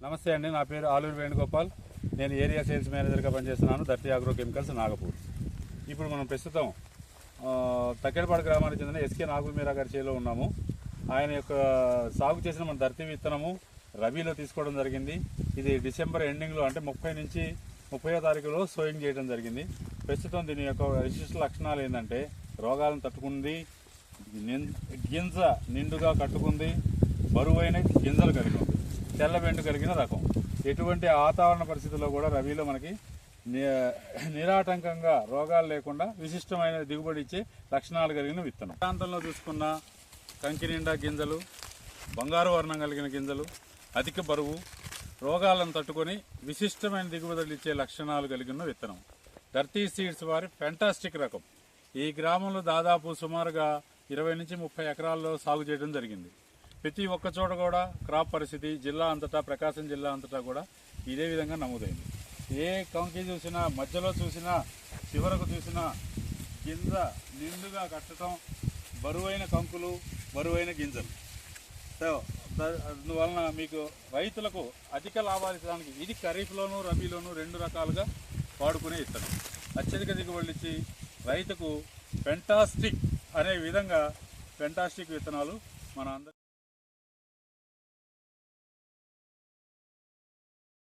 నమస్తే అండి, నా పేరు ఆలూరు వేణుగోపాల్. నేను ఏరియా సేల్స్ మేనేజర్గా పనిచేస్తున్నాను, ధర్తి అగ్రో కెమికల్స్, నాగపూర్. ఇప్పుడు మనం ప్రస్తుతం తక్కెడపాడు గ్రామానికి చెందిన ఎస్కే నాగుల్మీరా గారి చేలో ఉన్నాము. ఆయన యొక్క సాగు చేసిన మన ధర్తి విత్తనము రబీలో తీసుకోవడం జరిగింది. ఇది డిసెంబర్ ఎండింగ్లో అంటే 30 నుంచి 30వ తారీఖులో సోయింగ్ చేయడం జరిగింది. ప్రస్తుతం దీని యొక్క విశిష్ట లక్షణాలు ఏంటంటే రోగాలను తట్టుకుంది, గింజ నిండుగా కట్టుకుంది, బరువైన గింజలు కలిగి ఉంది, తెల్ల వెండు కలిగిన రకం. ఎటువంటి వాతావరణ పరిస్థితుల్లో కూడా రబీలో మనకి నిరాటంకంగా రోగాలు లేకుండా విశిష్టమైన దిగుబడి ఇచ్చే లక్షణాలు కలిగిన విత్తనం. ప్రాంతంలో చూసుకున్న కంకి నిండా గింజలు, బంగారు వర్ణం కలిగిన గింజలు, అధిక బరువు, రోగాలను తట్టుకొని విశిష్టమైన దిగుబడులు ఇచ్చే లక్షణాలు కలిగిన విత్తనం ధర్తి సీడ్స్ వారి ఫెంటాస్టిక్ రకం. ఈ గ్రామంలో దాదాపు సుమారుగా 20 నుంచి 30 ఎకరాల్లో సాగు చేయడం జరిగింది. ప్రతి ఒక్క చోట కూడా క్రాప్ పరిస్థితి జిల్లా అంతటా, ప్రకాశం జిల్లా అంతటా కూడా ఇదే విధంగా నమోదైంది. ఏ కంకి చూసినా, మధ్యలో చూసినా, చివరకు చూసినా గింజ నిండుగా కట్టడం, బరువైన కంకులు, బరువైన గింజలు. సో అందువలన మీకు రైతులకు అధిక లాభాలు ఇచ్చడానికి ఇది ఖరీఫ్లోను రబీలోను 2 రకాలుగా వాడుకునే ఇత్తనం. అత్యధిక దిగుబడులు ఇచ్చి రైతుకు ఫెంటాస్టిక్ అనే విధంగా ఫెంటాస్టిక్ విత్తనాలు మన అందరి